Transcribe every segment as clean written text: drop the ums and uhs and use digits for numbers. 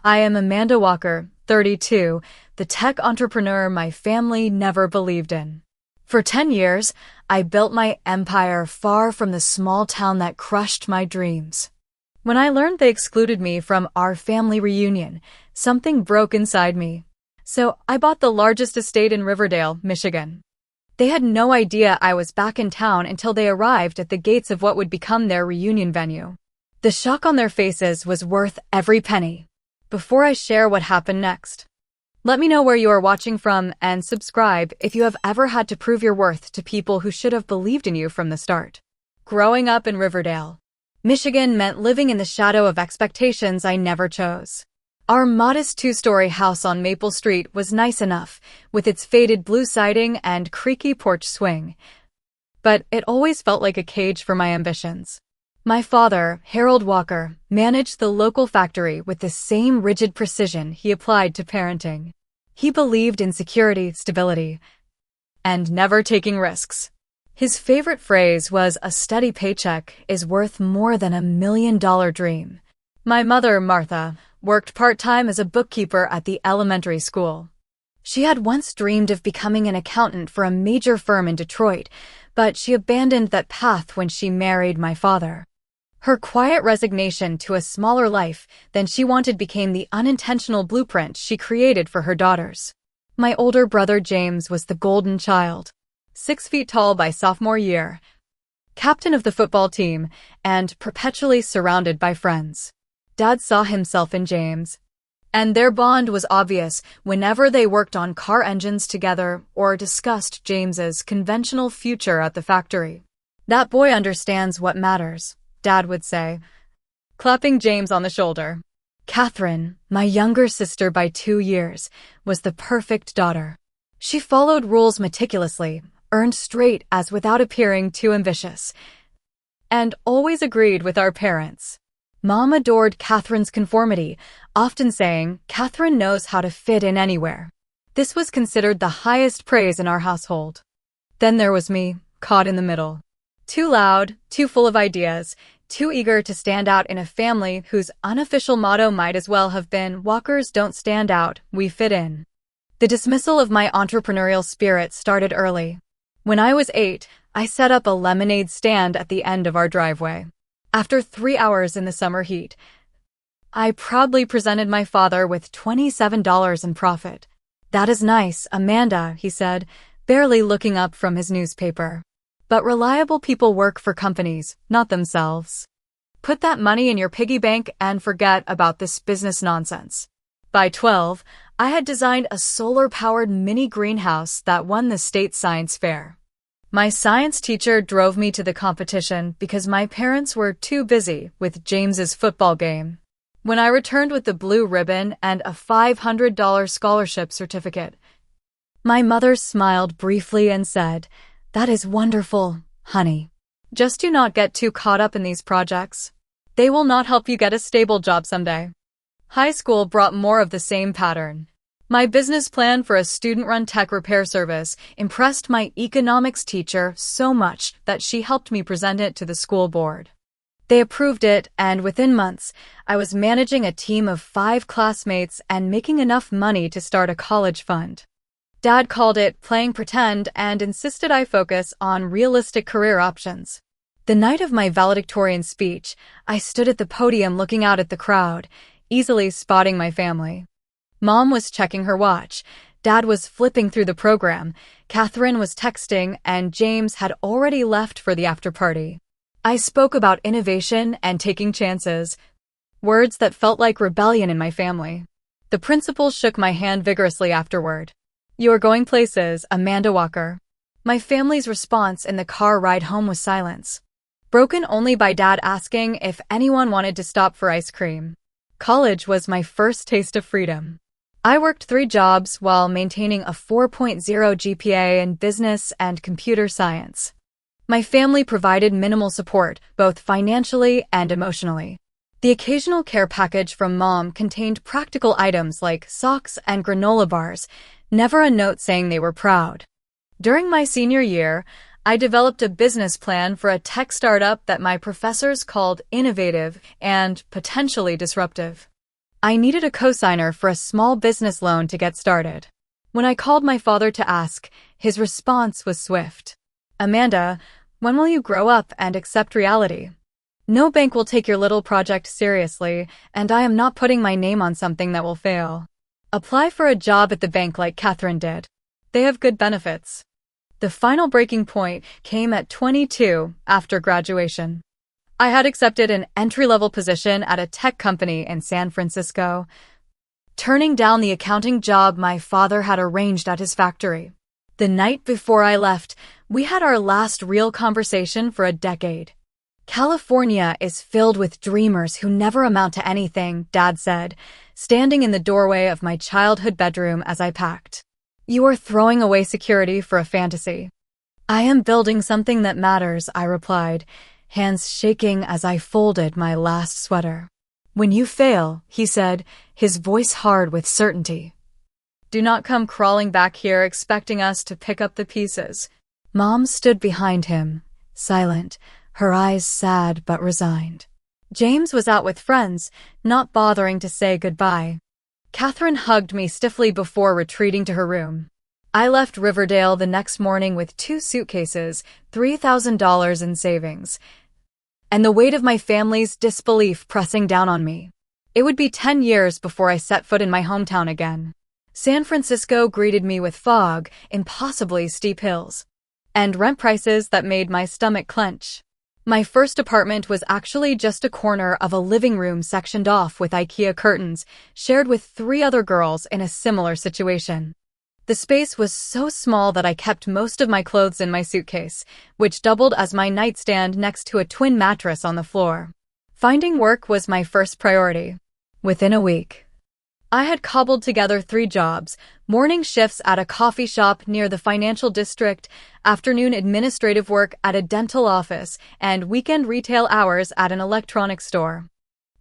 I am Amanda Walker, 32, the tech entrepreneur my family never believed in. For 10 years, I built my empire far from the small town that crushed my dreams. When I learned they excluded me from our family reunion, something broke inside me. So I bought the largest estate in Riverdale, Michigan. They had no idea I was back in town until they arrived at the gates of what would become their reunion venue. The shock on their faces was worth every penny. Before I share what happened next, let me know where you are watching from and subscribe if you have ever had to prove your worth to people who should have believed in you from the start. Growing up in Riverdale, Michigan meant living in the shadow of expectations I never chose. Our modest two-story house on Maple Street was nice enough, with its faded blue siding and creaky porch swing. But it always felt like a cage for my ambitions. My father, Harold Walker, managed the local factory with the same rigid precision he applied to parenting. He believed in security, stability, and never taking risks. His favorite phrase was, "A steady paycheck is worth more than $1 million dream." My mother, Martha, worked part-time as a bookkeeper at the elementary school. She had once dreamed of becoming an accountant for a major firm in Detroit, but she abandoned that path when she married my father. Her quiet resignation to a smaller life than she wanted became the unintentional blueprint she created for her daughters. My older brother James was the golden child, 6 feet tall by sophomore year, captain of the football team, and perpetually surrounded by friends. Dad saw himself in James, and their bond was obvious whenever they worked on car engines together or discussed James's conventional future at the factory. "That boy understands what matters," Dad would say, clapping James on the shoulder. Catherine, my younger sister by 2 years, was the perfect daughter. She followed rules meticulously, earned straight A's without appearing too ambitious, and always agreed with our parents. Mom adored Catherine's conformity, often saying, "Catherine knows how to fit in anywhere." This was considered the highest praise in our household. Then there was me, caught in the middle. Too loud, too full of ideas, too eager to stand out in a family whose unofficial motto might as well have been, "Walkers don't stand out, we fit in." The dismissal of my entrepreneurial spirit started early. When I was 8, I set up a lemonade stand at the end of our driveway. After 3 hours in the summer heat, I proudly presented my father with $27 in profit. "That is nice, Amanda," he said, barely looking up from his newspaper. "But reliable people work for companies, not themselves. Put that money in your piggy bank and forget about this business nonsense." By 12, I had designed a solar-powered mini greenhouse that won the state science fair. My science teacher drove me to the competition because my parents were too busy with James's football game. When I returned with the blue ribbon and a $500 scholarship certificate, my mother smiled briefly and said, "That is wonderful, honey. Just do not get too caught up in these projects. They will not help you get a stable job someday." High school brought more of the same pattern. My business plan for a student-run tech repair service impressed my economics teacher so much that she helped me present it to the school board. They approved it, and within months, I was managing a team of 5 classmates and making enough money to start a college fund. Dad called it playing pretend and insisted I focus on realistic career options. The night of my valedictorian speech, I stood at the podium looking out at the crowd, easily spotting my family. Mom was checking her watch, Dad was flipping through the program, Catherine was texting, and James had already left for the after-party. I spoke about innovation and taking chances, words that felt like rebellion in my family. The principal shook my hand vigorously afterward. "You are going places, Amanda Walker." My family's response in the car ride home was silence, broken only by Dad asking if anyone wanted to stop for ice cream. College was my first taste of freedom. I worked 3 jobs while maintaining a 4.0 GPA in business and computer science. My family provided minimal support, both financially and emotionally. The occasional care package from Mom contained practical items like socks and granola bars, never a note saying they were proud. During my senior year, I developed a business plan for a tech startup that my professors called innovative and potentially disruptive. I needed a cosigner for a small business loan to get started. When I called my father to ask, his response was swift. Amanda, when will you grow up and accept reality? No bank will take your little project seriously, and I am not putting my name on something that will fail. Apply for a job at the bank like Catherine did. They have good benefits. The final breaking point came at 22 after graduation. I had accepted an entry-level position at a tech company in San Francisco, turning down the accounting job my father had arranged at his factory. The night before I left, we had our last real conversation for a decade. California is filled with dreamers who never amount to anything, Dad said, standing in the doorway of my childhood bedroom as I packed. You are throwing away security for a fantasy. I am building something that matters, I replied, hands shaking as I folded my last sweater. When you fail, he said, his voice hard with certainty. Do not come crawling back here expecting us to pick up the pieces. Mom stood behind him, silent, her eyes sad but resigned. James was out with friends, not bothering to say goodbye. Catherine hugged me stiffly before retreating to her room. I left Riverdale the next morning with 2 suitcases, $3,000 in savings, and the weight of my family's disbelief pressing down on me. It would be 10 years before I set foot in my hometown again. San Francisco greeted me with fog, impossibly steep hills, and rent prices that made my stomach clench. My first apartment was actually just a corner of a living room sectioned off with IKEA curtains, shared with 3 other girls in a similar situation. The space was so small that I kept most of my clothes in my suitcase, which doubled as my nightstand next to a twin mattress on the floor. Finding work was my first priority. Within a week, I had cobbled together 3 jobs: morning shifts at a coffee shop near the financial district, afternoon administrative work at a dental office, and weekend retail hours at an electronics store.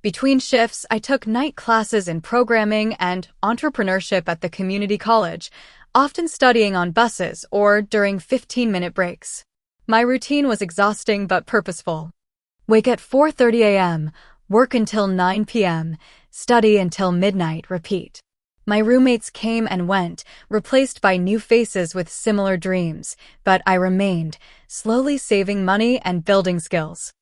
Between shifts, I took night classes in programming and entrepreneurship at the community college, often studying on buses or during 15-minute breaks. My routine was exhausting but purposeful. Wake at 4:30 a.m., work until 9 p.m., study until midnight, repeat. My roommates came and went, replaced by new faces with similar dreams, but I remained, slowly saving money and building skills.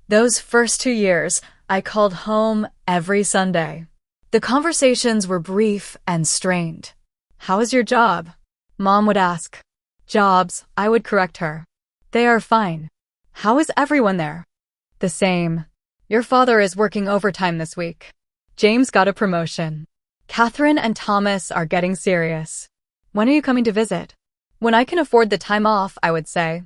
Those first 2 years, I called home every Sunday. The conversations were brief and strained. How is your job? Mom would ask. Jobs, I would correct her. They are fine. How is everyone there? The same. Your father is working overtime this week. James got a promotion. Catherine and Thomas are getting serious. When are you coming to visit? When I can afford the time off, I would say,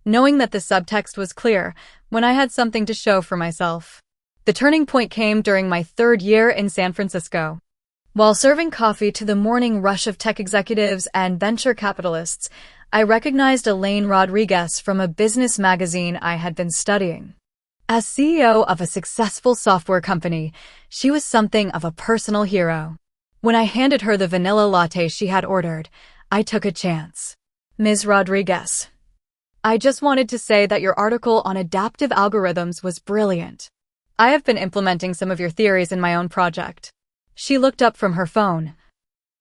knowing that the subtext was clear, when I had something to show for myself. The turning point came during my 3rd year in San Francisco. While serving coffee to the morning rush of tech executives and venture capitalists, I recognized Elaine Rodriguez from a business magazine I had been studying. As CEO of a successful software company, she was something of a personal hero. When I handed her the vanilla latte she had ordered, I took a chance. Ms. Rodriguez, I just wanted to say that your article on adaptive algorithms was brilliant. I have been implementing some of your theories in my own project. She looked up from her phone,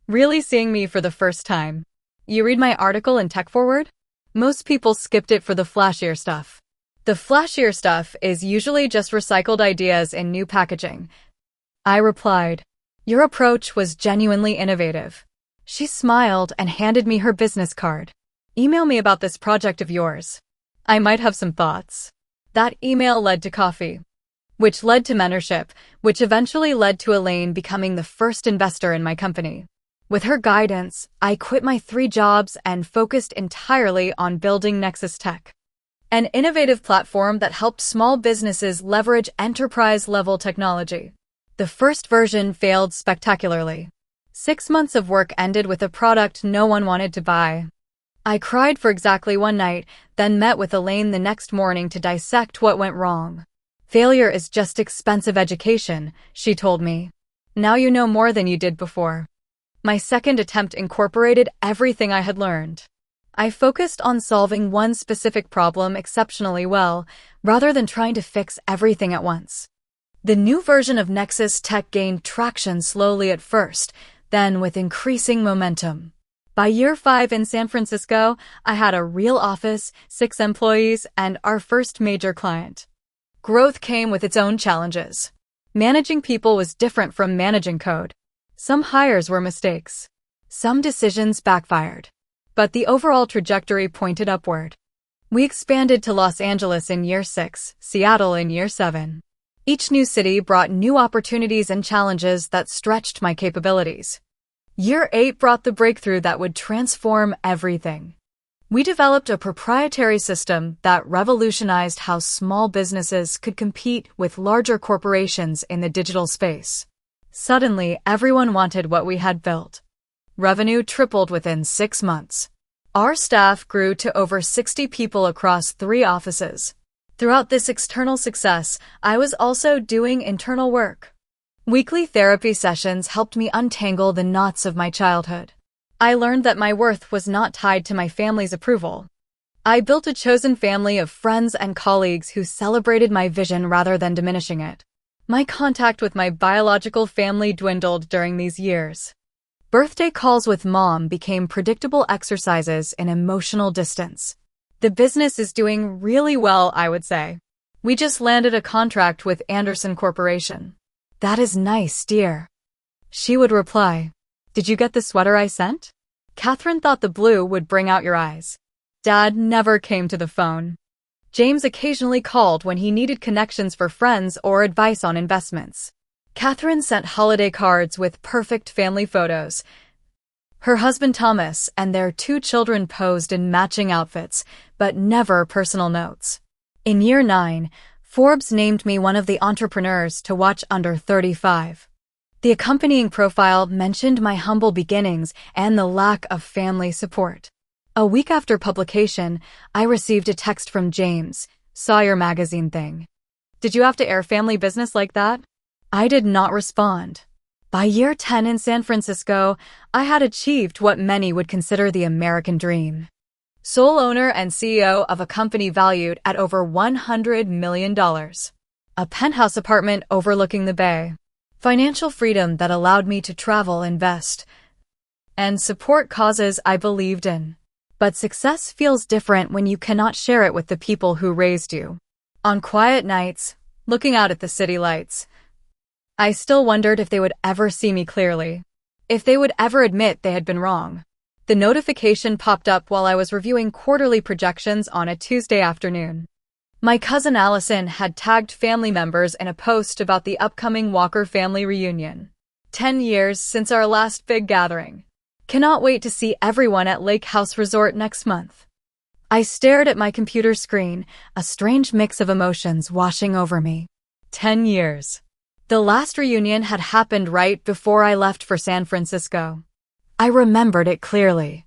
really seeing me for the first time. You read my article in Tech Forward? Most people skipped it for the flashier stuff. The flashier stuff is usually just recycled ideas in new packaging. I replied. Your approach was genuinely innovative. She smiled and handed me her business card. Email me about this project of yours. I might have some thoughts. That email led to coffee, which led to mentorship, which eventually led to Elaine becoming the first investor in my company. With her guidance, I quit my 3 jobs and focused entirely on building Nexus Tech, an innovative platform that helped small businesses leverage enterprise-level technology. The first version failed spectacularly. 6 months of work ended with a product no one wanted to buy. I cried for exactly 1 night, then met with Elaine the next morning to dissect what went wrong. Failure is just expensive education, she told me. Now you know more than you did before. My second attempt incorporated everything I had learned. I focused on solving one specific problem exceptionally well, rather than trying to fix everything at once. The new version of Nexus Tech gained traction slowly at first, then with increasing momentum. By year 5 in San Francisco, I had a real office, 6 employees, and our first major client. Growth came with its own challenges. Managing people was different from managing code. Some hires were mistakes. Some decisions backfired. But the overall trajectory pointed upward. We expanded to Los Angeles in year 6, Seattle in year 7. Each new city brought new opportunities and challenges that stretched my capabilities. Year 8 brought the breakthrough that would transform everything. We developed a proprietary system that revolutionized how small businesses could compete with larger corporations in the digital space. Suddenly, everyone wanted what we had built. Revenue tripled within 6 months. Our staff grew to over 60 people across 3 offices. Throughout this external success, I was also doing internal work. Weekly therapy sessions helped me untangle the knots of my childhood. I learned that my worth was not tied to my family's approval. I built a chosen family of friends and colleagues who celebrated my vision rather than diminishing it. My contact with my biological family dwindled during these years. Birthday calls with mom became predictable exercises in emotional distance. The business is doing really well, I would say. We just landed a contract with Anderson Corporation. That is nice, dear. She would reply, "Did you get the sweater I sent? Catherine thought the blue would bring out your eyes." Dad never came to the phone. James occasionally called when he needed connections for friends or advice on investments. Catherine sent holiday cards with perfect family photos. Her husband Thomas and their 2 children posed in matching outfits, but never personal notes. In year 9, Forbes named me one of the entrepreneurs to watch under 35. The accompanying profile mentioned my humble beginnings and the lack of family support. A week after publication, I received a text from James, "Saw your magazine thing. Did you have to air family business like that?" I did not respond. By year 10 in San Francisco, I had achieved what many would consider the American dream. Sole owner and CEO of a company valued at over $100 million. A penthouse apartment overlooking the bay. Financial freedom that allowed me to travel, invest, and support causes I believed in. But success feels different when you cannot share it with the people who raised you. On quiet nights, looking out at the city lights, I still wondered if they would ever see me clearly. If they would ever admit they had been wrong. The notification popped up while I was reviewing quarterly projections on a Tuesday afternoon. My cousin Allison had tagged family members in a post about the upcoming Walker family reunion. 10 years since our last big gathering. Cannot wait to see everyone at Lake House Resort next month. I stared at my computer screen, a strange mix of emotions washing over me. 10 years. The last reunion had happened right before I left for San Francisco. I remembered it clearly.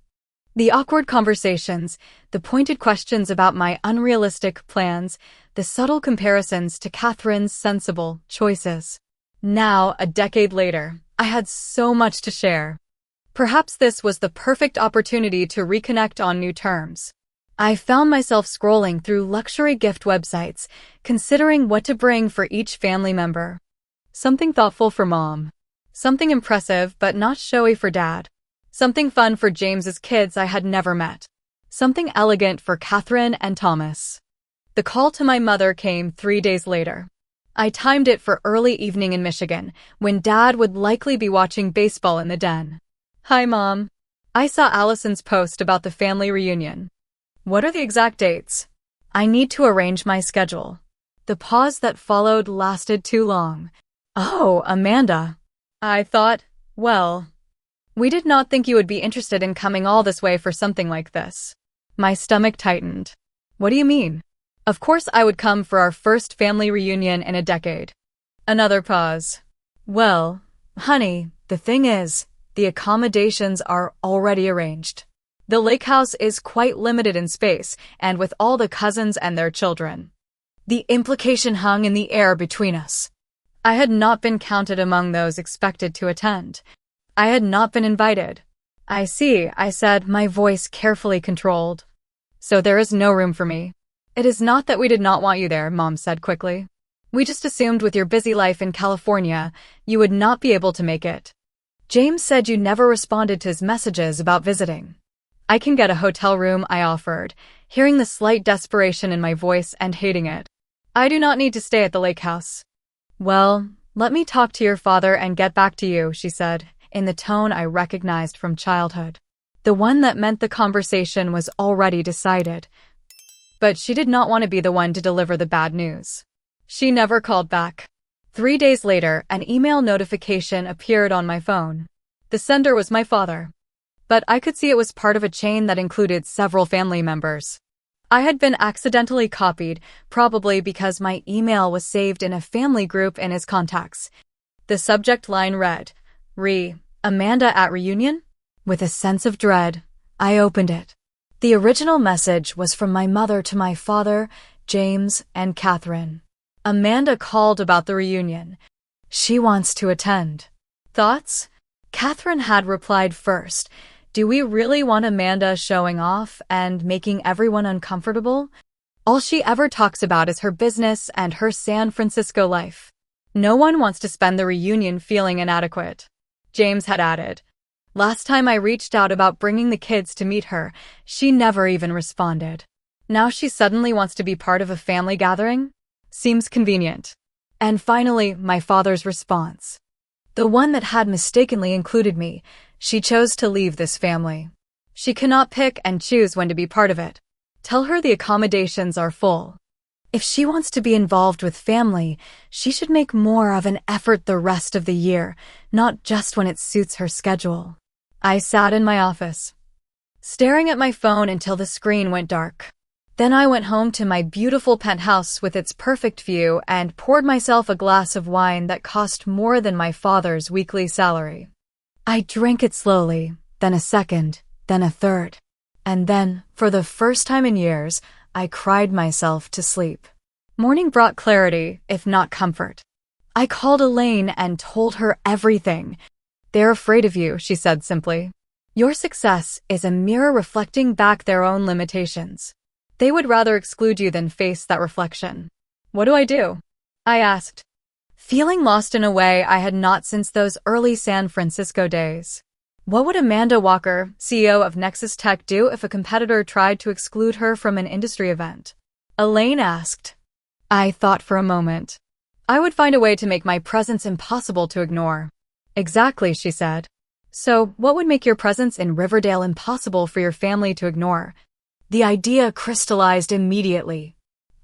The awkward conversations, the pointed questions about my unrealistic plans, the subtle comparisons to Catherine's sensible choices. Now, a decade later, I had so much to share. Perhaps this was the perfect opportunity to reconnect on new terms. I found myself scrolling through luxury gift websites, considering what to bring for each family member. Something thoughtful for mom. Something impressive but not showy for dad. Something fun for James's kids I had never met. Something elegant for Catherine and Thomas. The call to my mother came 3 days later. I timed it for early evening in Michigan, when Dad would likely be watching baseball in the den. "Hi, Mom. I saw Allison's post about the family reunion. What are the exact dates? I need to arrange my schedule." The pause that followed lasted too long. "Oh, Amanda." I thought, well, we did not think you would be interested in coming all this way for something like this. My stomach tightened. What do you mean? Of course I would come for our first family reunion in a decade. Another pause. Well, honey, the thing is, the accommodations are already arranged. The lake house is quite limited in space, and with all the cousins and their children. The implication hung in the air between us. I had not been counted among those expected to attend. I had not been invited. "I see," I said, my voice carefully controlled. "So there is no room for me." "It is not that we did not want you there," Mom said quickly. We just assumed with your busy life in California, you would not be able to make it. James said you never responded to his messages about visiting. I can get a hotel room, I offered, hearing the slight desperation in my voice and hating it. I do not need to stay at the lake house. Well, let me talk to your father and get back to you, she said, in the tone I recognized from childhood. The one that meant the conversation was already decided. But she did not want to be the one to deliver the bad news. She never called back. 3 days later, an email notification appeared on my phone. The sender was my father. But I could see it was part of a chain that included several family members. I had been accidentally copied, probably because my email was saved in a family group in his contacts. The subject line read, Amanda at reunion? With a sense of dread, I opened it. The original message was from my mother to my father, James, and Catherine. Amanda called about the reunion. She wants to attend. Thoughts? Catherine had replied first. Do we really want Amanda showing off and making everyone uncomfortable? All she ever talks about is her business and her San Francisco life. No one wants to spend the reunion feeling inadequate. James had added. Last time I reached out about bringing the kids to meet her, she never even responded. Now she suddenly wants to be part of a family gathering? Seems convenient. And finally, my father's response. The one that had mistakenly included me. She chose to leave this family. She cannot pick and choose when to be part of it. Tell her the accommodations are full. If she wants to be involved with family, she should make more of an effort the rest of the year, not just when it suits her schedule. I sat in my office, staring at my phone until the screen went dark. Then I went home to my beautiful penthouse with its perfect view and poured myself a glass of wine that cost more than my father's weekly salary. I drank it slowly, then a second, then a third. And then, for the first time in years, I cried myself to sleep. Morning brought clarity, if not comfort. I called Elaine and told her everything. They're afraid of you, she said simply. Your success is a mirror reflecting back their own limitations. They would rather exclude you than face that reflection. What do I do? I asked, feeling lost in a way I had not since those early San Francisco days. What would Amanda Walker, CEO of Nexus Tech, do if a competitor tried to exclude her from an industry event? Elaine asked. I thought for a moment. I would find a way to make my presence impossible to ignore. Exactly, she said. So, what would make your presence in Riverdale impossible for your family to ignore? The idea crystallized immediately.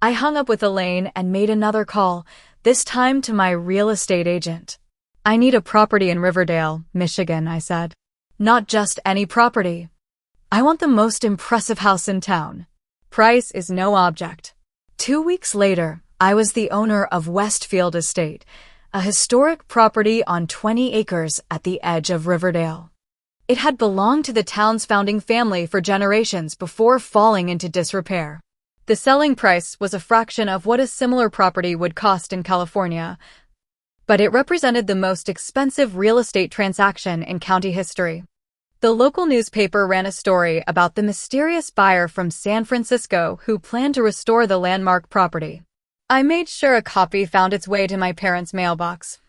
I hung up with Elaine and made another call, this time to my real estate agent. I need a property in Riverdale, Michigan, I said. Not just any property. I want the most impressive house in town. Price is no object. 2 weeks later, I was the owner of Westfield Estate, a historic property on 20 acres at the edge of Riverdale. It had belonged to the town's founding family for generations before falling into disrepair. The selling price was a fraction of what a similar property would cost in California, but it represented the most expensive real estate transaction in county history. The local newspaper ran a story about the mysterious buyer from San Francisco who planned to restore the landmark property. I made sure a copy found its way to my parents' mailbox,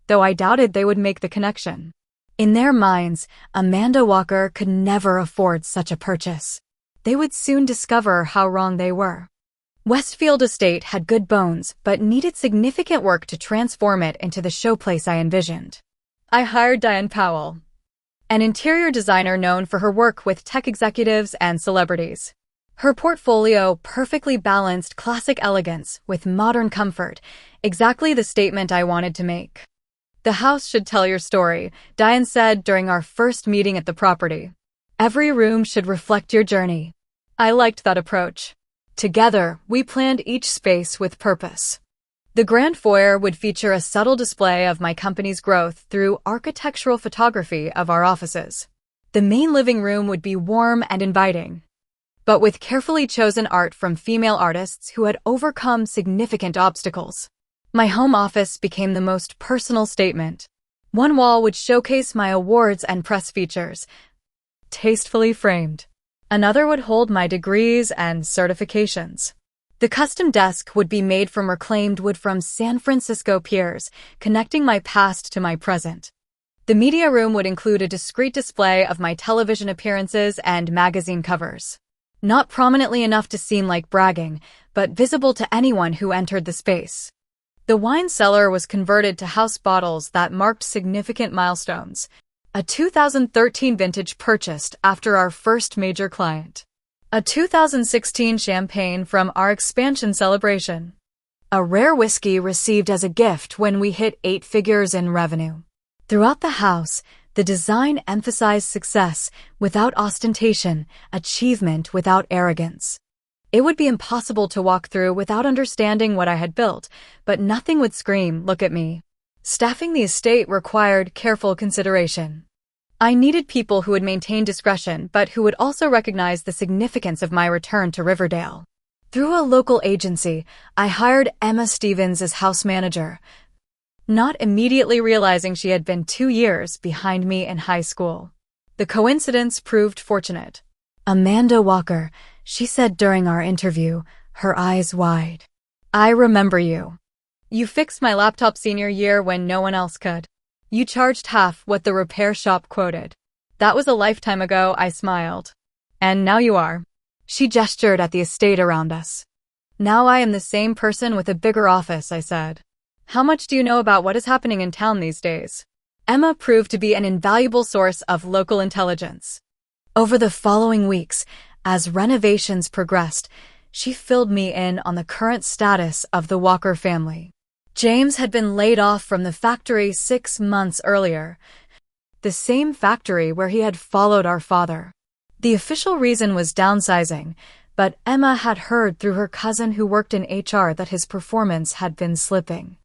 though I doubted they would make the connection. In their minds, Amanda Walker could never afford such a purchase. They would soon discover how wrong they were. Westfield Estate had good bones, but needed significant work to transform it into the showplace I envisioned. I hired Diane Powell, an interior designer known for her work with tech executives and celebrities. Her portfolio perfectly balanced classic elegance with modern comfort, exactly the statement I wanted to make. The house should tell your story, Diane said during our first meeting at the property. Every room should reflect your journey. I liked that approach. Together, we planned each space with purpose. The grand foyer would feature a subtle display of my company's growth through architectural photography of our offices. The main living room would be warm and inviting, but with carefully chosen art from female artists who had overcome significant obstacles. My home office became the most personal statement. One wall would showcase my awards and press features, tastefully framed. Another would hold my degrees and certifications. The custom desk would be made from reclaimed wood from San Francisco piers, connecting my past to my present. The media room would include a discreet display of my television appearances and magazine covers. Not prominently enough to seem like bragging, but visible to anyone who entered the space. The wine cellar was converted to house bottles that marked significant milestones. A 2013 vintage purchased after our first major client. A 2016 champagne from our expansion celebration. A rare whiskey received as a gift when we hit 8 figures in revenue. Throughout the house, the design emphasized success without ostentation, achievement without arrogance. It would be impossible to walk through without understanding what I had built, but nothing would scream, "Look at me." Staffing the estate required careful consideration. I needed people who would maintain discretion but who would also recognize the significance of my return to Riverdale. Through a local agency, I hired Emma Stevens as house manager, not immediately realizing she had been 2 years behind me in high school. The coincidence proved fortunate. "Amanda Walker," she said during our interview, her eyes wide. "I remember you. You fixed my laptop senior year when no one else could. You charged half what the repair shop quoted. That was a lifetime ago," I smiled. "And now you are." She gestured at the estate around us. "Now I am the same person with a bigger office," I said. "How much do you know about what is happening in town these days?" Emma proved to be an invaluable source of local intelligence. Over the following weeks, as renovations progressed, she filled me in on the current status of the Walker family. James had been laid off from the factory 6 months earlier, the same factory where he had followed our father. The official reason was downsizing, but Emma had heard through her cousin who worked in HR that his performance had been slipping.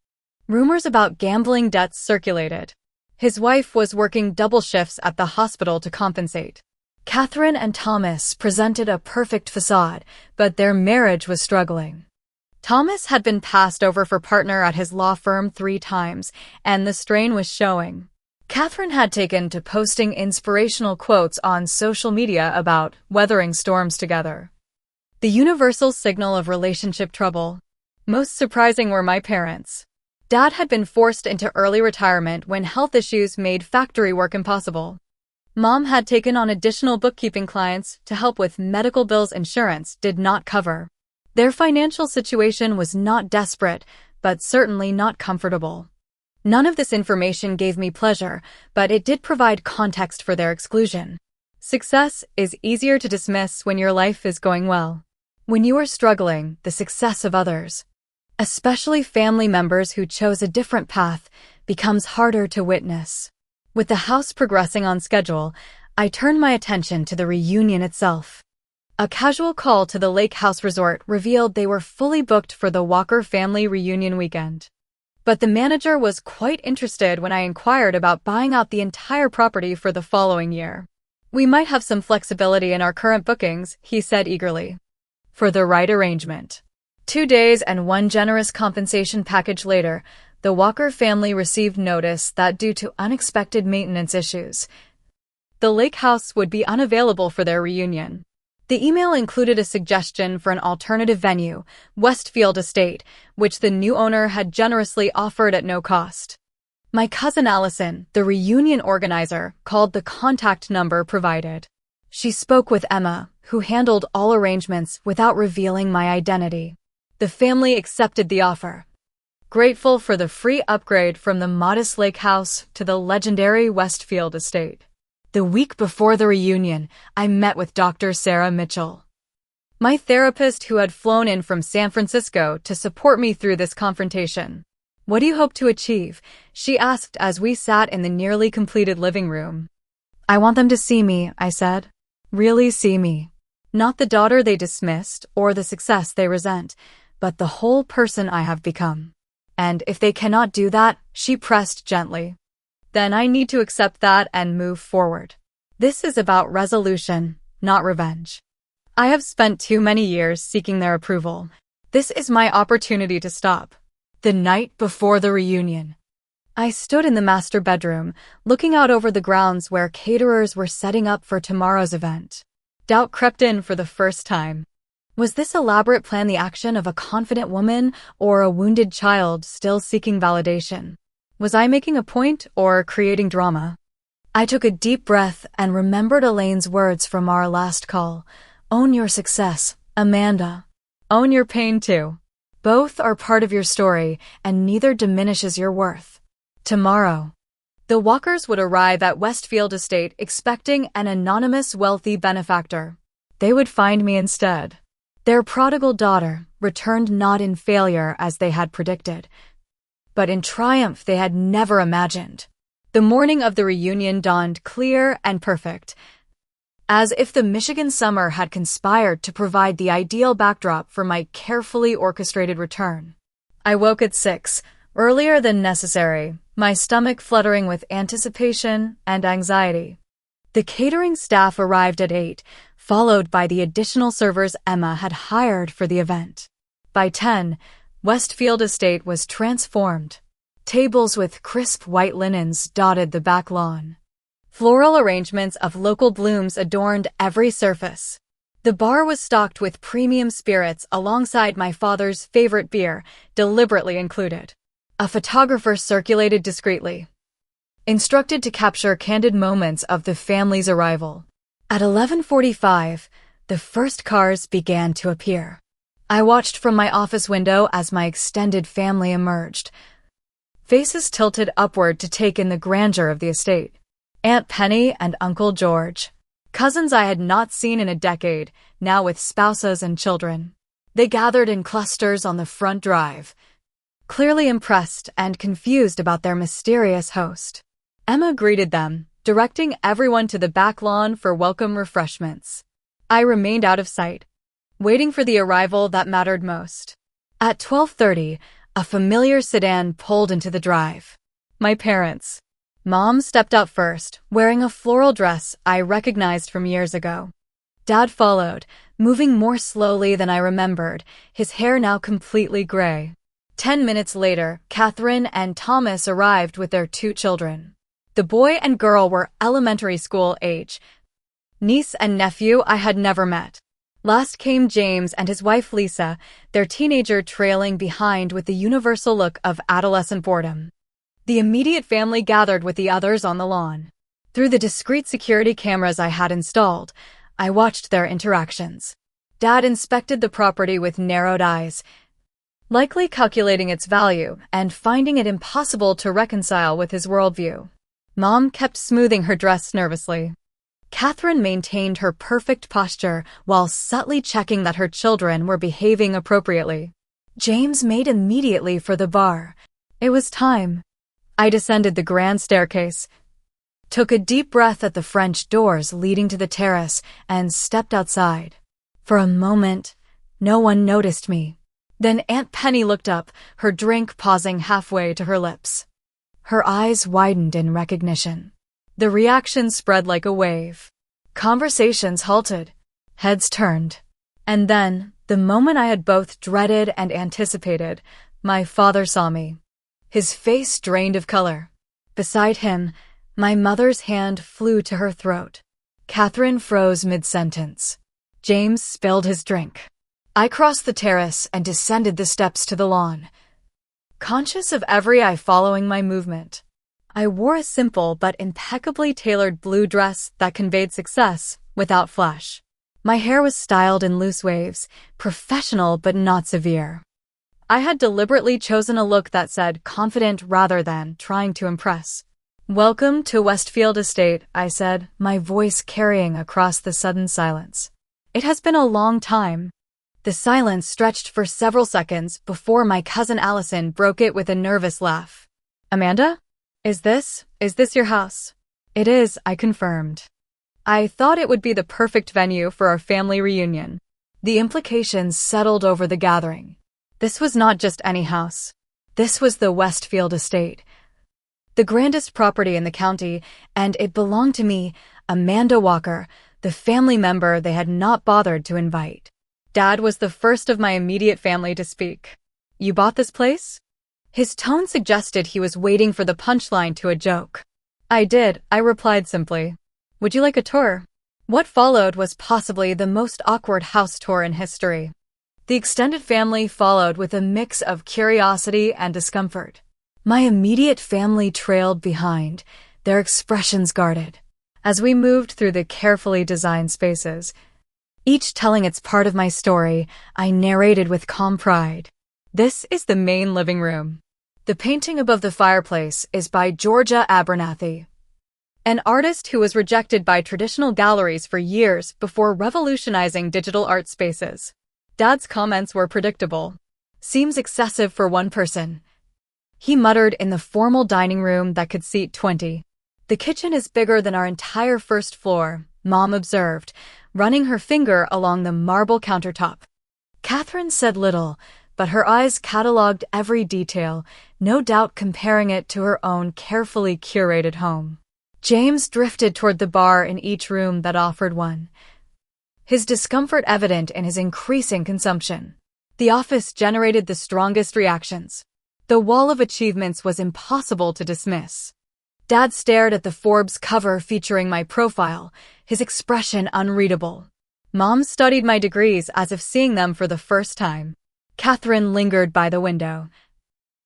Rumors about gambling debts circulated. His wife was working double shifts at the hospital to compensate. Catherine and Thomas presented a perfect facade, but their marriage was struggling. Thomas had been passed over for partner at his law firm 3 times, and the strain was showing. Catherine had taken to posting inspirational quotes on social media about weathering storms together. The universal signal of relationship trouble. Most surprising were my parents. Dad had been forced into early retirement when health issues made factory work impossible. Mom had taken on additional bookkeeping clients to help with medical bills insurance did not cover. Their financial situation was not desperate, but certainly not comfortable. None of this information gave me pleasure, but it did provide context for their exclusion. Success is easier to dismiss when your life is going well. When you are struggling, the success of others, especially family members who chose a different path, becomes harder to witness. With the house progressing on schedule, I turned my attention to the reunion itself. A casual call to the Lake House Resort revealed they were fully booked for the Walker family reunion weekend. But the manager was quite interested when I inquired about buying out the entire property for the following year. "We might have some flexibility in our current bookings," he said eagerly. "For the right arrangement." 2 days and 1 generous compensation package later, the Walker family received notice that due to unexpected maintenance issues, the lake house would be unavailable for their reunion. The email included a suggestion for an alternative venue, Westfield Estate, which the new owner had generously offered at no cost. My cousin Allison, the reunion organizer, called the contact number provided. She spoke with Emma, who handled all arrangements without revealing my identity. The family accepted the offer, grateful for the free upgrade from the modest lake house to the legendary Westfield Estate. The week before the reunion, I met with Dr. Sarah Mitchell, my therapist who had flown in from San Francisco to support me through this confrontation. "What do you hope to achieve?" she asked as we sat in the nearly completed living room. "I want them to see me," I said. "Really see me. Not the daughter they dismissed or the success they resent, but the whole person I have become. And if they cannot do that," she pressed gently, "then I need to accept that and move forward. This is about resolution, not revenge. I have spent too many years seeking their approval. This is my opportunity to stop." The night before the reunion, I stood in the master bedroom, looking out over the grounds where caterers were setting up for tomorrow's event. Doubt crept in for the first time. Was this elaborate plan the action of a confident woman or a wounded child still seeking validation? Was I making a point or creating drama? I took a deep breath and remembered Elaine's words from our last call. Own your success, Amanda. Own your pain too. Both are part of your story, and neither diminishes your worth. Tomorrow, the Walkers would arrive at Westfield Estate expecting an anonymous wealthy benefactor. They would find me instead. Their prodigal daughter returned not in failure as they had predicted, but in triumph they had never imagined. The morning of the reunion dawned clear and perfect, as if the Michigan summer had conspired to provide the ideal backdrop for my carefully orchestrated return. I woke at 6, earlier than necessary, my stomach fluttering with anticipation and anxiety. The catering staff arrived at 8, followed by the additional servers Emma had hired for the event. By 10, Westfield Estate was transformed. Tables with crisp white linens dotted the back lawn. Floral arrangements of local blooms adorned every surface. The bar was stocked with premium spirits alongside my father's favorite beer, deliberately included. A photographer circulated discreetly, instructed to capture candid moments of the family's arrival. At 11:45, the first cars began to appear. I watched from my office window as my extended family emerged, faces tilted upward to take in the grandeur of the estate. Aunt Penny and Uncle George, cousins I had not seen in a decade, now with spouses and children. They gathered in clusters on the front drive, clearly impressed and confused about their mysterious host. Emma greeted them, directing everyone to the back lawn for welcome refreshments. I remained out of sight, waiting for the arrival that mattered most. At 12:30, a familiar sedan pulled into the drive. My parents. Mom stepped out first, wearing a floral dress I recognized from years ago. Dad followed, moving more slowly than I remembered, his hair now completely gray. 10 minutes later, Catherine and Thomas arrived with their 2 children. The boy and girl were elementary school age, niece and nephew I had never met. Last came James and his wife Lisa, their teenager trailing behind with the universal look of adolescent boredom. The immediate family gathered with the others on the lawn. Through the discreet security cameras I had installed, I watched their interactions. Dad inspected the property with narrowed eyes, likely calculating its value and finding it impossible to reconcile with his worldview. Mom kept smoothing her dress nervously. Catherine maintained her perfect posture while subtly checking that her children were behaving appropriately. James made immediately for the bar. It was time. I descended the grand staircase, took a deep breath at the French doors leading to the terrace, and stepped outside. For a moment, no one noticed me. Then Aunt Penny looked up, her drink pausing halfway to her lips. Her eyes widened in recognition. The reaction spread like a wave. Conversations halted. Heads turned. And then, the moment I had both dreaded and anticipated, my father saw me. His face drained of color. Beside him, my mother's hand flew to her throat. Catherine froze mid-sentence. James spilled his drink. I crossed the terrace and descended the steps to the lawn, conscious of every eye following my movement. I wore a simple but impeccably tailored blue dress that conveyed success without flash. My hair was styled in loose waves, professional but not severe. I had deliberately chosen a look that said confident rather than trying to impress. "Welcome to Westfield Estate," I said, my voice carrying across the sudden silence. It has been a long time. The silence stretched for several seconds before my cousin Allison broke it with a nervous laugh. "Amanda? Is this your house?" "It is," I confirmed. I thought it would be the perfect venue for our family reunion. The implications settled over the gathering. This was not just any house. This was the Westfield Estate, the grandest property in the county, and it belonged to me, Amanda Walker, the family member they had not bothered to invite. Dad was the first of my immediate family to speak. "You bought this place?" His tone suggested he was waiting for the punchline to a joke. "I did," I replied simply. "Would you like a tour?" What followed was possibly the most awkward house tour in history. The extended family followed with a mix of curiosity and discomfort. My immediate family trailed behind, their expressions guarded. As we moved through the carefully designed spaces, each telling its part of my story, I narrated with calm pride. This is the main living room. The painting above the fireplace is by Georgia Abernathy, an artist who was rejected by traditional galleries for years before revolutionizing digital art spaces. Dad's comments were predictable. Seems excessive for one person, he muttered in the formal dining room that could seat 20. The kitchen is bigger than our entire first floor, Mom observed, running her finger along the marble countertop. Catherine said little, but her eyes catalogued every detail, no doubt comparing it to her own carefully curated home. James drifted toward the bar in each room that offered one, his discomfort evident in his increasing consumption. The office generated the strongest reactions. The wall of achievements was impossible to dismiss. Dad stared at the Forbes cover featuring my profile, his expression unreadable. Mom studied my degrees as if seeing them for the first time. Catherine lingered by the window,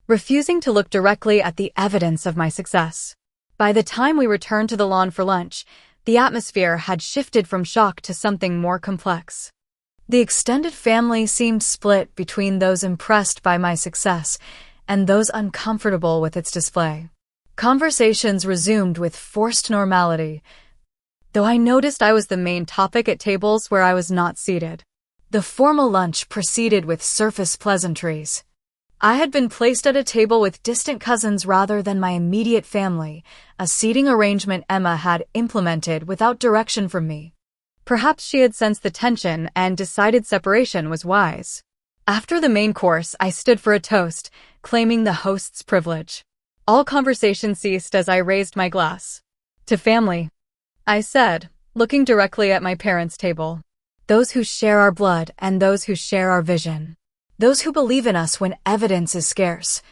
refusing to look directly at the evidence of my success. By the time we returned to the lawn for lunch, the atmosphere had shifted from shock to something more complex. The extended family seemed split between those impressed by my success and those uncomfortable with its display. Conversations resumed with forced normality, though I noticed I was the main topic at tables where I was not seated. The formal lunch proceeded with surface pleasantries. I had been placed at a table with distant cousins rather than my immediate family, a seating arrangement Emma had implemented without direction from me. Perhaps she had sensed the tension and decided separation was wise. After the main course, I stood for a toast, claiming the host's privilege. All conversation ceased as I raised my glass. To family, I said, looking directly at my parents' table. Those who share our blood and those who share our vision. Those who believe in us when evidence is scarce.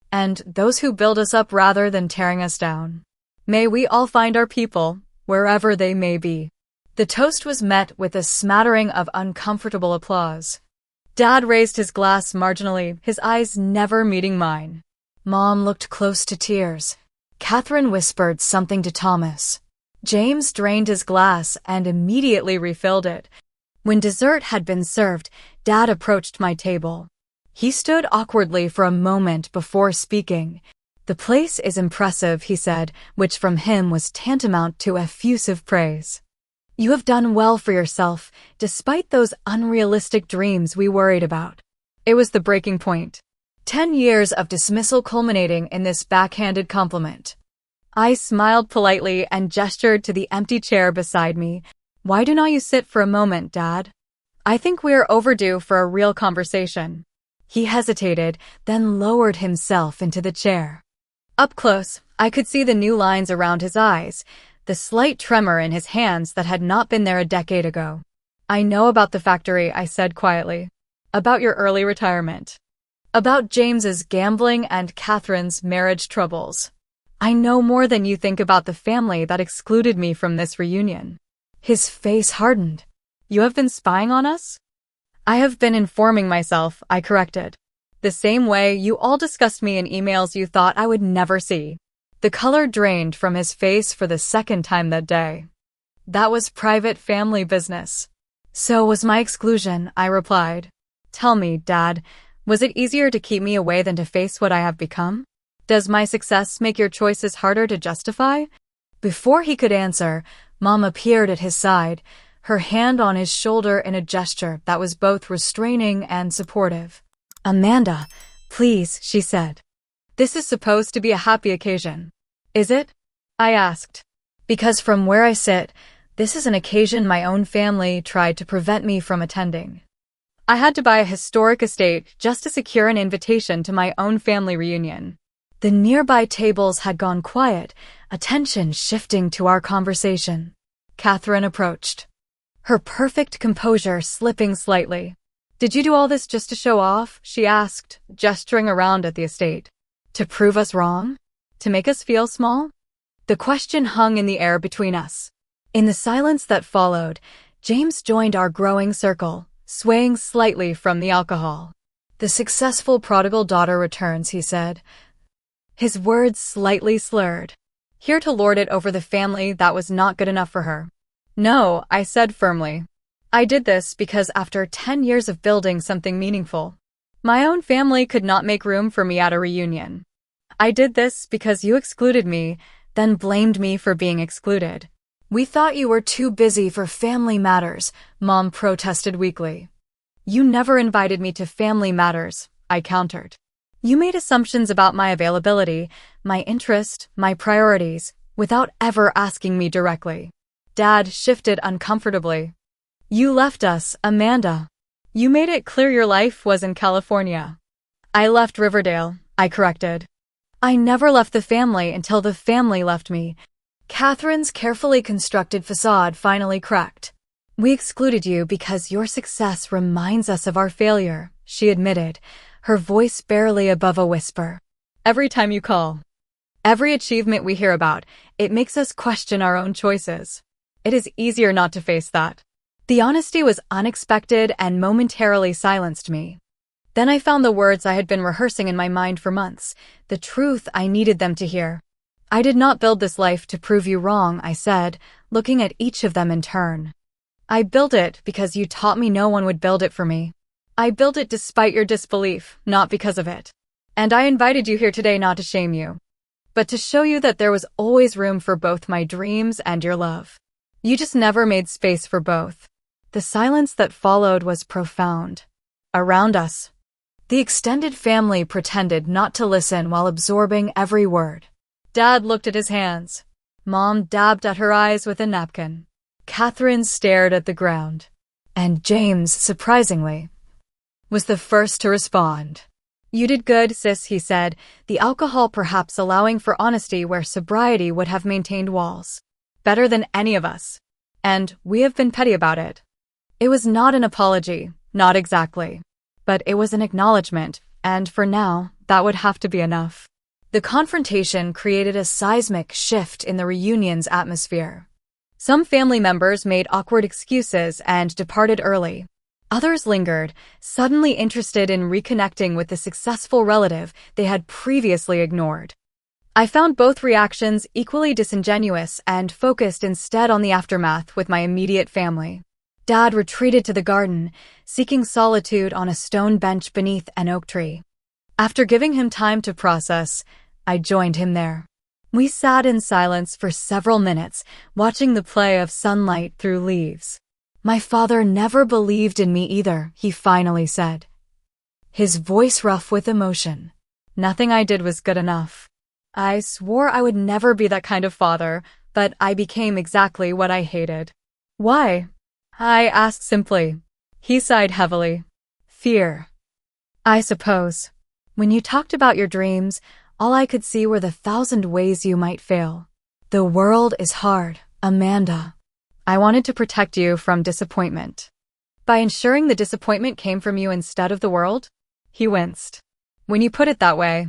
And those who build us up rather than tearing us down. May we all find our people, wherever they may be. The toast was met with a smattering of uncomfortable applause. Dad raised his glass marginally, his eyes never meeting mine. Mom looked close to tears. Catherine whispered something to Thomas. James drained his glass and immediately refilled it. When dessert had been served, Dad approached my table. He stood awkwardly for a moment before speaking. The place is impressive, he said, which from him was tantamount to effusive praise. You have done well for yourself, despite those unrealistic dreams we worried about. It was the breaking point. 10 years of dismissal culminating in this backhanded compliment. I smiled politely and gestured to the empty chair beside me. Why do not you sit for a moment, Dad? I think we are overdue for a real conversation. He hesitated, then lowered himself into the chair. Up close, I could see the new lines around his eyes, the slight tremor in his hands that had not been there a decade ago. I know about the factory, I said quietly. About your early retirement. About James's gambling and Catherine's marriage troubles. I know more than you think about the family that excluded me from this reunion. His face hardened. You have been spying on us? I have been informing myself, I corrected. The same way you all discussed me in emails you thought I would never see. The color drained from his face for the second time that day. That was private family business. So was my exclusion, I replied. Tell me, Dad, was it easier to keep me away than to face what I have become? Does my success make your choices harder to justify? Before he could answer, Mom appeared at his side, her hand on his shoulder in a gesture that was both restraining and supportive. Amanda, please, she said. This is supposed to be a happy occasion. Is it? I asked. Because from where I sit, this is an occasion my own family tried to prevent me from attending. I had to buy a historic estate just to secure an invitation to my own family reunion. The nearby tables had gone quiet, attention shifting to our conversation. Catherine approached, her perfect composure slipping slightly. Did you do all this just to show off? She asked, gesturing around at the estate. To prove us wrong? To make us feel small? The question hung in the air between us. In the silence that followed, James joined our growing circle, swaying slightly from the alcohol. "The successful prodigal daughter returns," he said, his words slightly slurred. "Here to lord it over the family that was not good enough for her." "No," I said firmly. "I did this because after 10 years of building something meaningful, my own family could not make room for me at a reunion. I did this because you excluded me, then blamed me for being excluded." "We thought you were too busy for family matters," Mom protested weakly. "You never invited me to family matters," I countered. "You made assumptions about my availability, my interest, my priorities, without ever asking me directly." Dad shifted uncomfortably. "You left us, Amanda. You made it clear your life was in California." "I left Riverdale," I corrected. "I never left the family until the family left me." Catherine's carefully constructed facade finally cracked. "We excluded you because your success reminds us of our failure," she admitted, her voice barely above a whisper. "Every time you call, every achievement we hear about, it makes us question our own choices. It is easier not to face that." The honesty was unexpected and momentarily silenced me. Then I found the words I had been rehearsing in my mind for months, the truth I needed them to hear. "I did not build this life to prove you wrong," I said, looking at each of them in turn. "I built it because you taught me no one would build it for me. I built it despite your disbelief, not because of it. And I invited you here today not to shame you, but to show you that there was always room for both my dreams and your love. You just never made space for both." The silence that followed was profound. Around us, the extended family pretended not to listen while absorbing every word. Dad looked at his hands. Mom dabbed at her eyes with a napkin. Catherine stared at the ground. And James, surprisingly, was the first to respond. "You did good, sis," he said, the alcohol perhaps allowing for honesty where sobriety would have maintained walls. "Better than any of us. And we have been petty about it." It was not an apology, not exactly. But it was an acknowledgement, and for now, that would have to be enough. The confrontation created a seismic shift in the reunion's atmosphere. Some family members made awkward excuses and departed early. Others lingered, suddenly interested in reconnecting with the successful relative they had previously ignored. I found both reactions equally disingenuous and focused instead on the aftermath with my immediate family. Dad retreated to the garden, seeking solitude on a stone bench beneath an oak tree. After giving him time to process, I joined him there. We sat in silence for several minutes, watching the play of sunlight through leaves. "My father never believed in me either," he finally said, his voice rough with emotion. "Nothing I did was good enough. I swore I would never be that kind of father, but I became exactly what I hated." "Why?" I asked simply. He sighed heavily. "Fear, I suppose. When you talked about your dreams, all I could see were the 1,000 ways you might fail. The world is hard, Amanda. I wanted to protect you from disappointment. By ensuring the disappointment came from you instead of the world?" He winced. "When you put it that way,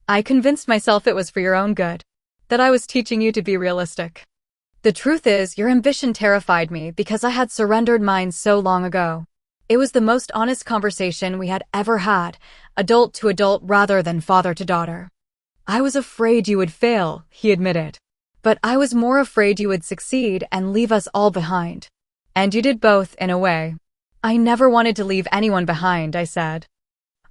I convinced myself it was for your own good, that I was teaching you to be realistic. The truth is, your ambition terrified me because I had surrendered mine so long ago. It was the most honest conversation we had ever had, adult to adult rather than father to daughter. I was afraid you would fail," he admitted. "But I was more afraid you would succeed and leave us all behind. And you did both, in a way." "I never wanted to leave anyone behind," I said.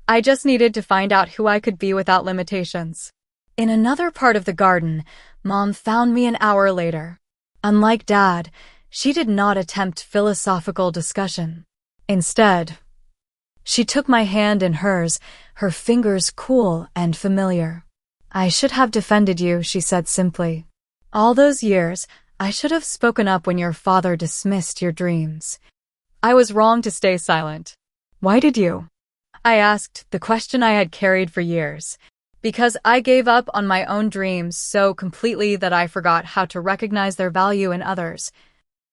"I just needed to find out who I could be without limitations." In another part of the garden, Mom found me an hour later. Unlike Dad, she did not attempt philosophical discussion. Instead, she took my hand in hers, her fingers cool and familiar. "I should have defended you," she said simply. "All those years, I should have spoken up when your father dismissed your dreams. I was wrong to stay silent." "Why did you?" I asked, the question I had carried for years. "Because I gave up on my own dreams so completely that I forgot how to recognize their value in others,"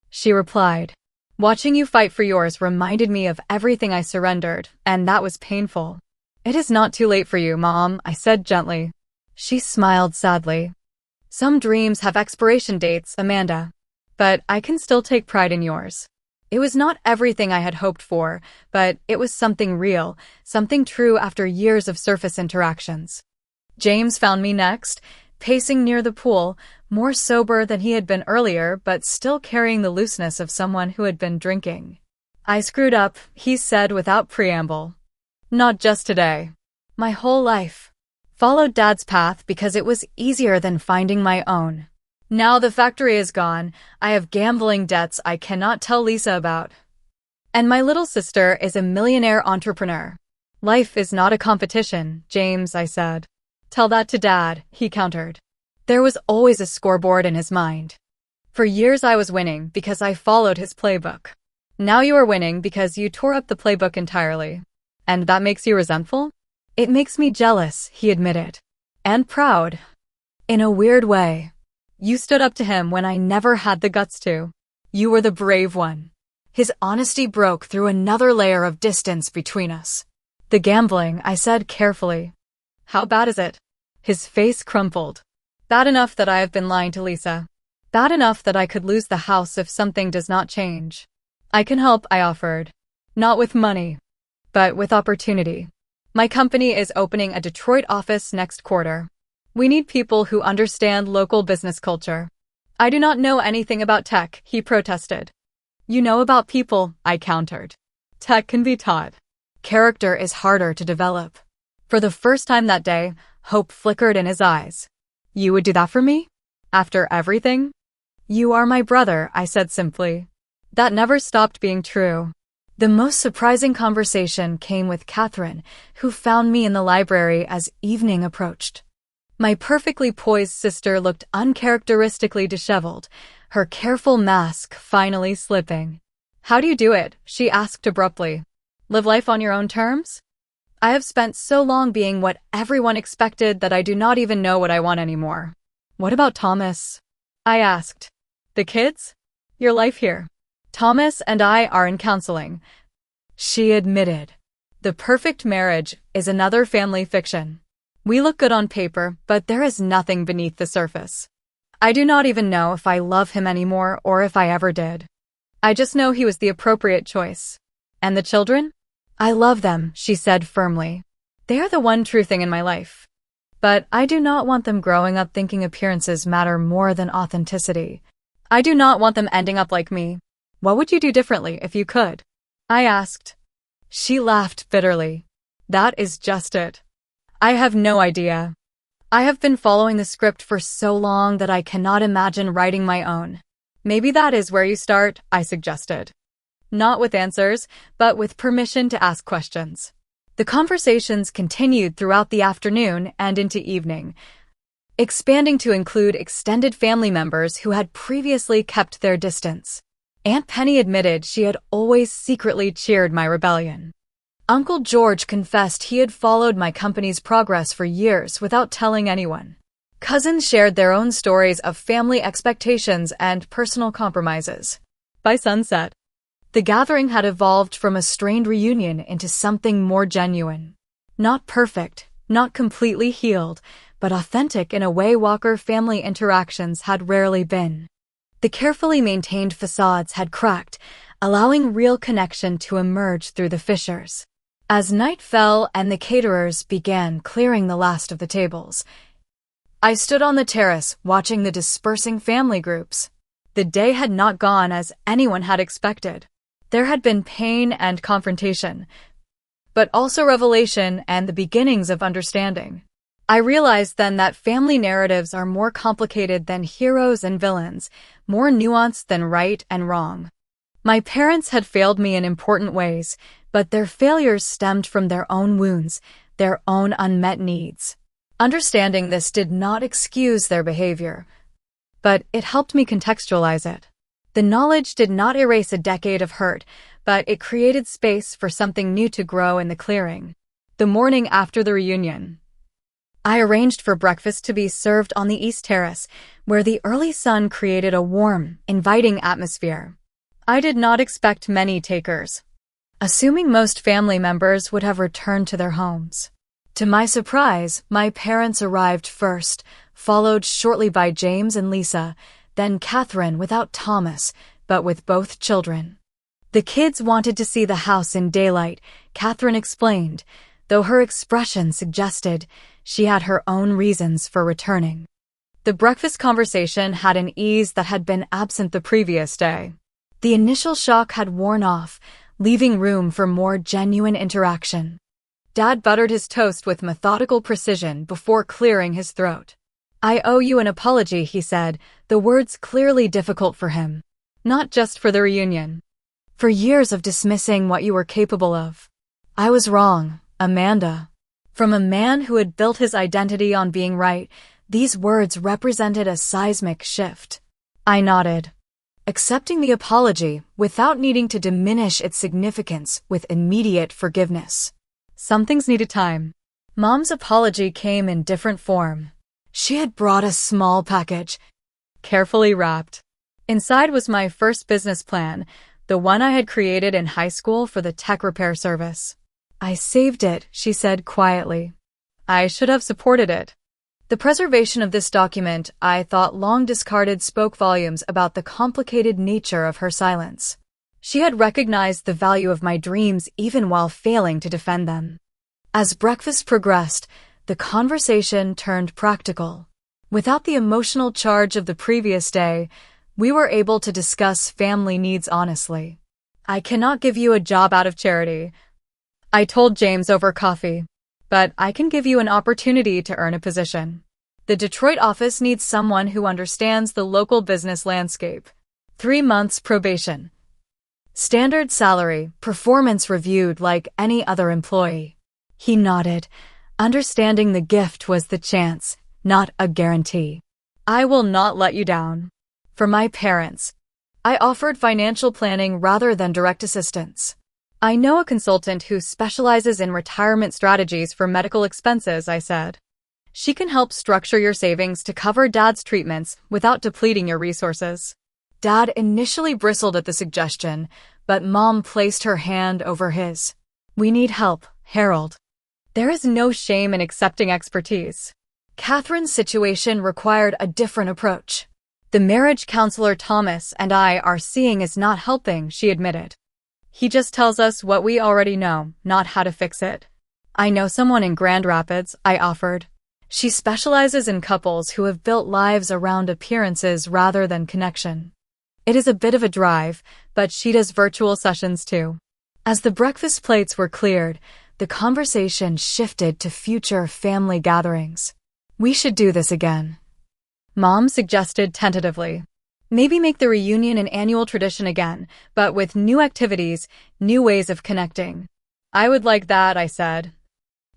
she replied. "Watching you fight for yours reminded me of everything I surrendered, and that was painful." "It is not too late for you, Mom," I said gently. She smiled sadly. "Some dreams have expiration dates, Amanda. but I can still take pride in yours. It was not everything I had hoped for, but it was something real, something true after years of surface interactions. James found me next, pacing near the pool, more sober than he had been earlier, but still carrying the looseness of someone who had been drinking. I screwed up, he said without preamble. Not just today. My whole life. Followed Dad's path because it was easier than finding my own. Now the factory is gone, I have gambling debts I cannot tell Lisa about. And my little sister is a millionaire entrepreneur. Life is not a competition, James, I said. Tell that to Dad, he countered. There was always a scoreboard in his mind. For years I was winning because I followed his playbook. Now you are winning because you tore up the playbook entirely. And that makes you resentful? It makes me jealous, he admitted. And proud. In a weird way. You stood up to him when I never had the guts to. You were the brave one. His honesty broke through another layer of distance between us. The gambling, I said carefully. How bad is it? His face crumpled. Bad enough that I have been lying to Lisa. Bad enough that I could lose the house if something does not change. I can help, I offered. Not with money, but with opportunity. My company is opening a Detroit office next quarter. We need people who understand local business culture. I do not know anything about tech, he protested. You know about people, I countered. Tech can be taught. Character is harder to develop. For the first time that day, hope flickered in his eyes. You would do that for me? After everything? You are my brother, I said simply. That never stopped being true. The most surprising conversation came with Catherine, who found me in the library as evening approached. My perfectly poised sister looked uncharacteristically disheveled, her careful mask finally slipping. How do you do it? She asked abruptly. Live life on your own terms? I have spent so long being what everyone expected that I do not even know what I want anymore. What about Thomas? I asked. The kids? Your life here. Thomas and I are in counseling. She admitted. The perfect marriage is another family fiction. We look good on paper, but there is nothing beneath the surface. I do not even know if I love him anymore or if I ever did. I just know he was the appropriate choice. And the children? I love them, she said firmly. They are the one true thing in my life. But I do not want them growing up thinking appearances matter more than authenticity. I do not want them ending up like me. What would you do differently if you could? I asked. She laughed bitterly. That is just it. I have no idea. I have been following the script for so long that I cannot imagine writing my own. Maybe that is where you start, I suggested. Not with answers, but with permission to ask questions. The conversations continued throughout the afternoon and into evening, expanding to include extended family members who had previously kept their distance. Aunt Penny admitted she had always secretly cheered my rebellion. Uncle George confessed he had followed my company's progress for years without telling anyone. Cousins shared their own stories of family expectations and personal compromises. By sunset, the gathering had evolved from a strained reunion into something more genuine. Not perfect, not completely healed, but authentic in a way Walker family interactions had rarely been. The carefully maintained facades had cracked, allowing real connection to emerge through the fissures. As night fell and the caterers began clearing the last of the tables, I stood on the terrace watching the dispersing family groups. The day had not gone as anyone had expected. There had been pain and confrontation, but also revelation and the beginnings of understanding. I realized then that family narratives are more complicated than heroes and villains, more nuanced than right and wrong. My parents had failed me in important ways, but their failures stemmed from their own wounds, their own unmet needs. Understanding this did not excuse their behavior, but it helped me contextualize it. The knowledge did not erase a decade of hurt, but it created space for something new to grow in the clearing. The morning after the reunion, I arranged for breakfast to be served on the East Terrace, where the early sun created a warm, inviting atmosphere. I did not expect many takers, assuming most family members would have returned to their homes. To my surprise, my parents arrived first, followed shortly by James and Lisa, then Catherine without Thomas, but with both children. The kids wanted to see the house in daylight, Catherine explained, though her expression suggested she had her own reasons for returning. The breakfast conversation had an ease that had been absent the previous day. The initial shock had worn off, leaving room for more genuine interaction. Dad buttered his toast with methodical precision before clearing his throat. "I owe you an apology," he said, the words clearly difficult for him. "Not just for the reunion. For years of dismissing what you were capable of. I was wrong, Amanda." From a man who had built his identity on being right, these words represented a seismic shift. I nodded, accepting the apology without needing to diminish its significance with immediate forgiveness. Some things needed time. Mom's apology came in different form. She had brought a small package, carefully wrapped. Inside was my first business plan, the one I had created in high school for the tech repair service. "I saved it," she said quietly. "I should have supported it." The preservation of this document, I thought long discarded, spoke volumes about the complicated nature of her silence. She had recognized the value of my dreams even while failing to defend them. As breakfast progressed, the conversation turned practical. Without the emotional charge of the previous day, we were able to discuss family needs honestly. "I cannot give you a job out of charity," I told James over coffee, "but I can give you an opportunity to earn a position. The Detroit office needs someone who understands the local business landscape. 3 months probation. Standard salary, performance reviewed like any other employee." He nodded, understanding the gift was the chance, not a guarantee. "I will not let you down." For my parents, I offered financial planning rather than direct assistance. "I know a consultant who specializes in retirement strategies for medical expenses," I said. "She can help structure your savings to cover Dad's treatments without depleting your resources." Dad initially bristled at the suggestion, but Mom placed her hand over his. "We need help, Harold. There is no shame in accepting expertise." Catherine's situation required a different approach. "The marriage counselor Thomas and I are seeing is not helping," she admitted. "He just tells us what we already know, not how to fix it." "I know someone in Grand Rapids," I offered. "She specializes in couples who have built lives around appearances rather than connection. It is a bit of a drive, but she does virtual sessions too." As the breakfast plates were cleared, the conversation shifted to future family gatherings. "We should do this again," Mom suggested tentatively. "Maybe make the reunion an annual tradition again, but with new activities, new ways of connecting." "I would like that," I said,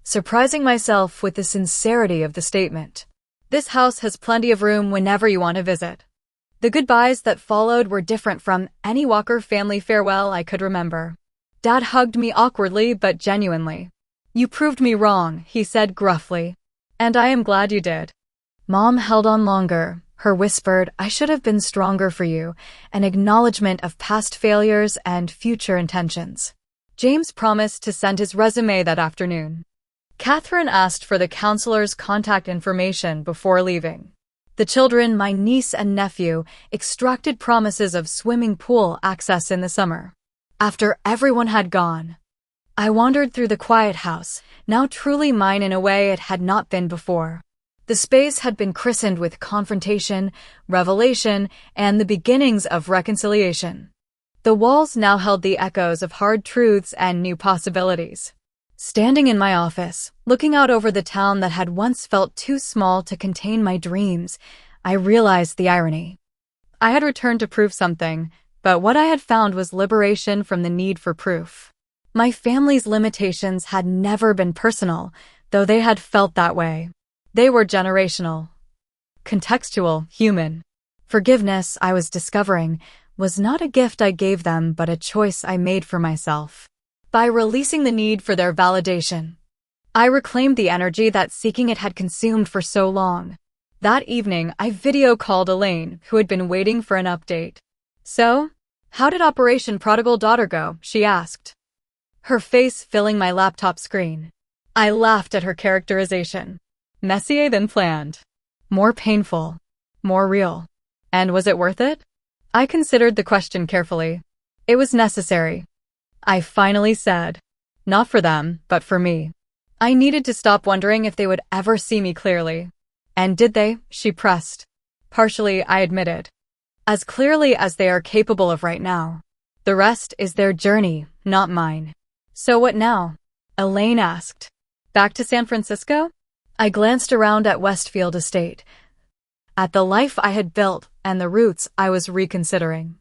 surprising myself with the sincerity of the statement. "This house has plenty of room whenever you want to visit." The goodbyes that followed were different from any Walker family farewell I could remember. Dad hugged me awkwardly but genuinely. "You proved me wrong," he said gruffly. "And I am glad you did." Mom held on longer, her whispered, "I should have been stronger for you," an acknowledgement of past failures and future intentions. James promised to send his resume that afternoon. Catherine asked for the counselor's contact information before leaving. The children, my niece and nephew, extracted promises of swimming pool access in the summer. After everyone had gone, I wandered through the quiet house, now truly mine in a way it had not been before. The space had been christened with confrontation, revelation, and the beginnings of reconciliation. The walls now held the echoes of hard truths and new possibilities. Standing in my office, looking out over the town that had once felt too small to contain my dreams, I realized the irony. I had returned to prove something, but what I had found was liberation from the need for proof. My family's limitations had never been personal, though they had felt that way. They were generational, contextual, human. Forgiveness, I was discovering, was not a gift I gave them but a choice I made for myself. By releasing the need for their validation, I reclaimed the energy that seeking it had consumed for so long. That evening, I video called Elaine, who had been waiting for an update. "So, how did Operation Prodigal Daughter go?" she asked, her face filling my laptop screen. I laughed at her characterization. Messier than planned. More painful. More real. And was it worth it? I considered the question carefully. It was necessary. I finally said, not for them, but for me. I needed to stop wondering if they would ever see me clearly. And did they? She pressed. Partially, I admitted. As clearly as they are capable of right now. The rest is their journey, not mine. So what now? Elaine asked. Back to San Francisco? I glanced around at Westfield Estate, at the life I had built and the routes I was reconsidering.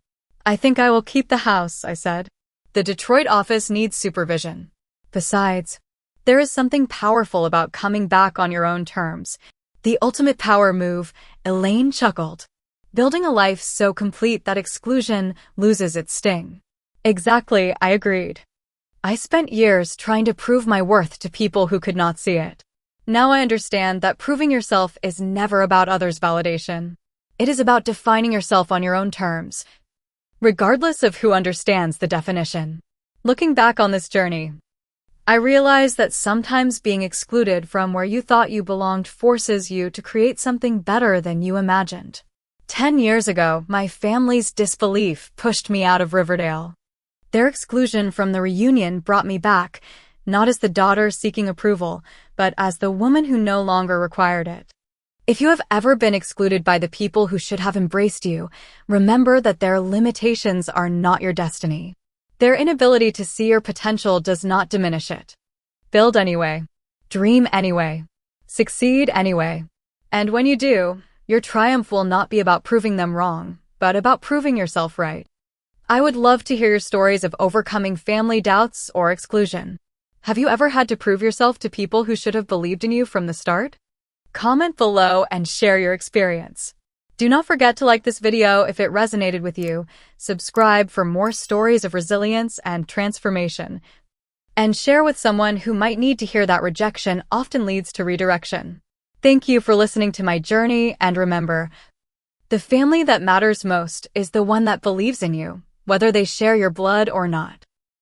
I think I will keep the house, I said. The Detroit office needs supervision. Besides, there is something powerful about coming back on your own terms. The ultimate power move, Elaine chuckled. Building a life so complete that exclusion loses its sting. Exactly, I agreed. I spent years trying to prove my worth to people who could not see it. Now I understand that proving yourself is never about others' validation. It is about defining yourself on your own terms, regardless of who understands the definition. Looking back on this journey, I realize that sometimes being excluded from where you thought you belonged forces you to create something better than you imagined. 10 years ago, my family's disbelief pushed me out of Riverdale. Their exclusion from the reunion brought me back, not as the daughter seeking approval, but as the woman who no longer required it. If you have ever been excluded by the people who should have embraced you, remember that their limitations are not your destiny. Their inability to see your potential does not diminish it. Build anyway. Dream anyway. Succeed anyway. And when you do, your triumph will not be about proving them wrong, but about proving yourself right. I would love to hear your stories of overcoming family doubts or exclusion. Have you ever had to prove yourself to people who should have believed in you from the start? Comment below and share your experience. Do not forget to like this video if it resonated with you, subscribe for more stories of resilience and transformation, and share with someone who might need to hear that rejection often leads to redirection. Thank you for listening to my journey, and remember, the family that matters most is the one that believes in you, whether they share your blood or not.